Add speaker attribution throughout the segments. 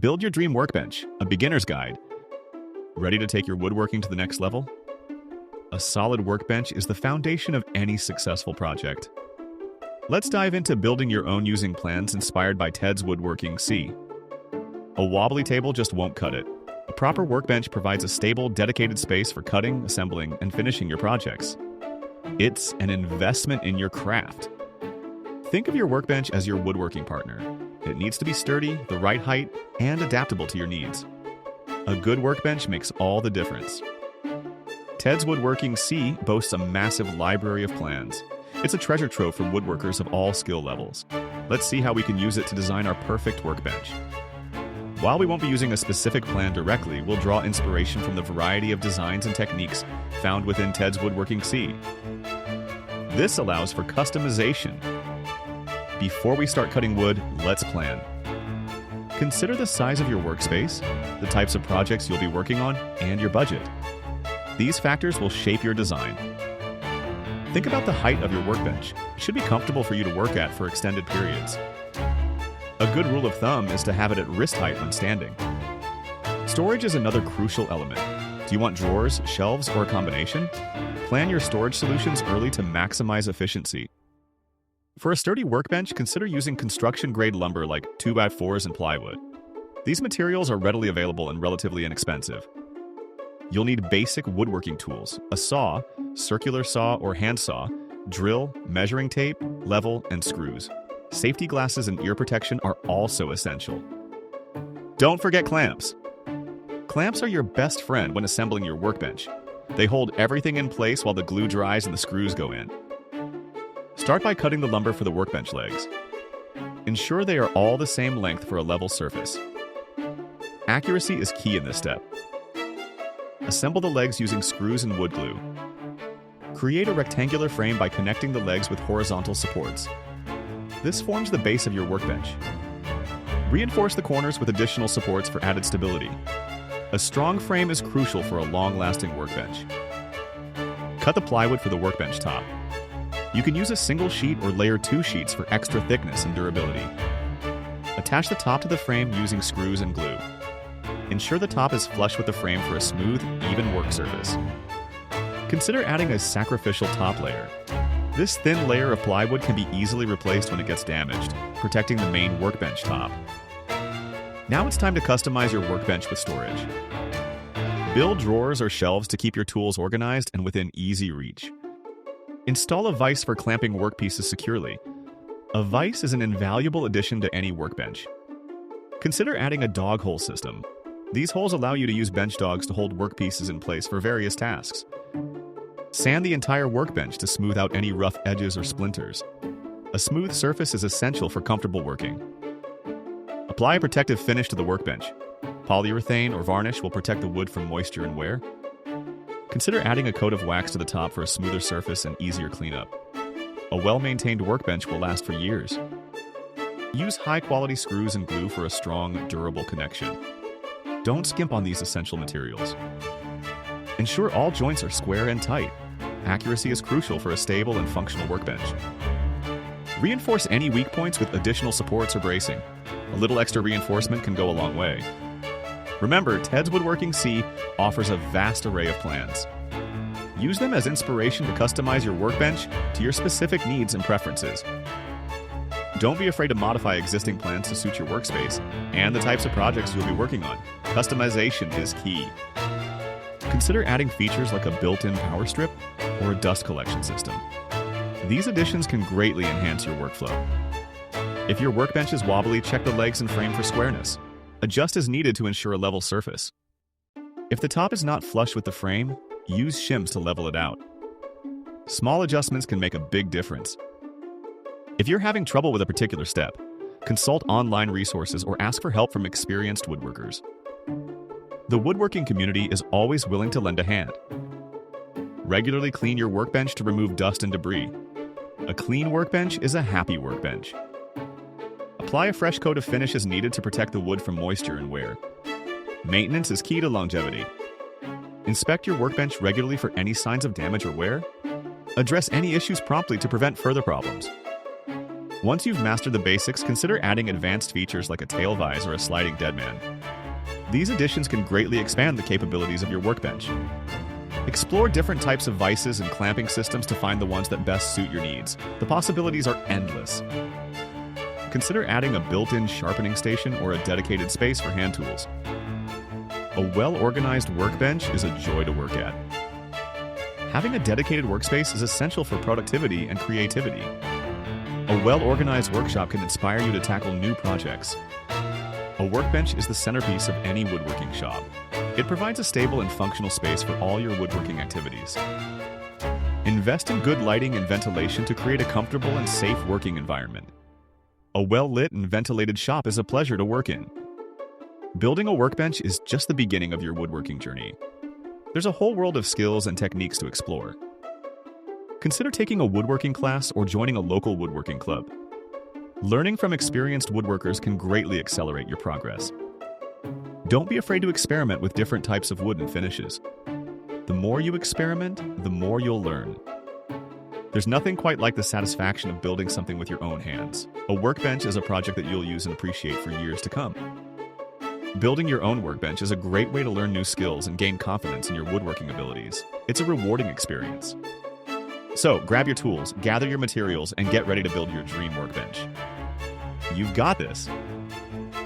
Speaker 1: Build your dream workbench, a beginner's guide. Ready to take your woodworking to the next level? A solid workbench is the foundation of any successful project. Let's dive into building your own using plans inspired by Ted's Woodworking C. A wobbly table just won't cut it. A proper workbench provides a stable, dedicated space for cutting, assembling, and finishing your projects. It's an investment in your craft. Think of your workbench as your woodworking partner. It needs to be sturdy, the right height, and adaptable to your needs. A good workbench makes all the difference. Ted's Woodworking C boasts a massive library of plans. It's a treasure trove for woodworkers of all skill levels. Let's see how we can use it to design our perfect workbench. While we won't be using a specific plan directly, we'll draw inspiration from the variety of designs and techniques found within Ted's Woodworking C. This allows for customization. Before we start cutting wood, let's plan. Consider the size of your workspace, the types of projects you'll be working on, and your budget. These factors will shape your design. Think about the height of your workbench. It should be comfortable for you to work at for extended periods. A good rule of thumb is to have it at wrist height when standing. Storage is another crucial element. Do you want drawers, shelves, or a combination? Plan your storage solutions early to maximize efficiency. For a sturdy workbench, consider using construction-grade lumber like 2x4s and plywood. These materials are readily available and relatively inexpensive. You'll need basic woodworking tools: a saw, circular saw or hand saw, drill, measuring tape, level, and screws. Safety glasses and ear protection are also essential. Don't forget clamps. Clamps are your best friend when assembling your workbench. They hold everything in place while the glue dries and the screws go in. Start by cutting the lumber for the workbench legs. Ensure they are all the same length for a level surface. Accuracy is key in this step. Assemble the legs using screws and wood glue. Create a rectangular frame by connecting the legs with horizontal supports. This forms the base of your workbench. Reinforce the corners with additional supports for added stability. A strong frame is crucial for a long-lasting workbench. Cut the plywood for the workbench top. You can use a single sheet or layer 2 sheets for extra thickness and durability. Attach the top to the frame using screws and glue. Ensure the top is flush with the frame for a smooth, even work surface. Consider adding a sacrificial top layer. This thin layer of plywood can be easily replaced when it gets damaged, protecting the main workbench top. Now it's time to customize your workbench with storage. Build drawers or shelves to keep your tools organized and within easy reach. Install a vise for clamping workpieces securely. A vise is an invaluable addition to any workbench. Consider adding a dog hole system. These holes allow you to use bench dogs to hold workpieces in place for various tasks. Sand the entire workbench to smooth out any rough edges or splinters. A smooth surface is essential for comfortable working. Apply a protective finish to the workbench. Polyurethane or varnish will protect the wood from moisture and wear. Consider adding a coat of wax to the top for a smoother surface and easier cleanup. A well-maintained workbench will last for years. Use high-quality screws and glue for a strong, durable connection. Don't skimp on these essential materials. Ensure all joints are square and tight. Accuracy is crucial for a stable and functional workbench. Reinforce any weak points with additional supports or bracing. A little extra reinforcement can go a long way. Remember, Ted's Woodworking C offers a vast array of plans. Use them as inspiration to customize your workbench to your specific needs and preferences. Don't be afraid to modify existing plans to suit your workspace and the types of projects you'll be working on. Customization is key. Consider adding features like a built-in power strip or a dust collection system. These additions can greatly enhance your workflow. If your workbench is wobbly, check the legs and frame for squareness. Adjust as needed to ensure a level surface. If the top is not flush with the frame, use shims to level it out. Small adjustments can make a big difference. If you're having trouble with a particular step, consult online resources or ask for help from experienced woodworkers. The woodworking community is always willing to lend a hand. Regularly clean your workbench to remove dust and debris. A clean workbench is a happy workbench. Apply a fresh coat of finish as needed to protect the wood from moisture and wear. Maintenance is key to longevity. Inspect your workbench regularly for any signs of damage or wear. Address any issues promptly to prevent further problems. Once you've mastered the basics, consider adding advanced features like a tail vise or a sliding deadman. These additions can greatly expand the capabilities of your workbench. Explore different types of vices and clamping systems to find the ones that best suit your needs. The possibilities are endless. Consider adding a built-in sharpening station or a dedicated space for hand tools. A well-organized workbench is a joy to work at. Having a dedicated workspace is essential for productivity and creativity. A well-organized workshop can inspire you to tackle new projects. A workbench is the centerpiece of any woodworking shop. It provides a stable and functional space for all your woodworking activities. Invest in good lighting and ventilation to create a comfortable and safe working environment. A well-lit and ventilated shop is a pleasure to work in. Building a workbench is just the beginning of your woodworking journey. There's a whole world of skills and techniques to explore. Consider taking a woodworking class or joining a local woodworking club. Learning from experienced woodworkers can greatly accelerate your progress. Don't be afraid to experiment with different types of wood and finishes. The more you experiment, the more you'll learn. There's nothing quite like the satisfaction of building something with your own hands. A workbench is a project that you'll use and appreciate for years to come. Building your own workbench is a great way to learn new skills and gain confidence in your woodworking abilities. It's a rewarding experience. So, grab your tools, gather your materials, and get ready to build your dream workbench. You've got this.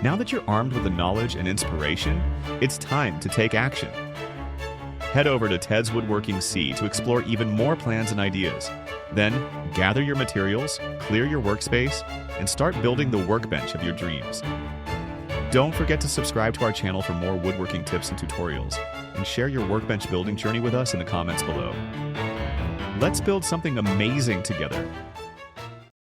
Speaker 1: Now that you're armed with the knowledge and inspiration, it's time to take action. Head over to Ted's Woodworking C to explore even more plans and ideas. Then, gather your materials, clear your workspace, and start building the workbench of your dreams. Don't forget to subscribe to our channel for more woodworking tips and tutorials, and share your workbench building journey with us in the comments below. Let's build something amazing together.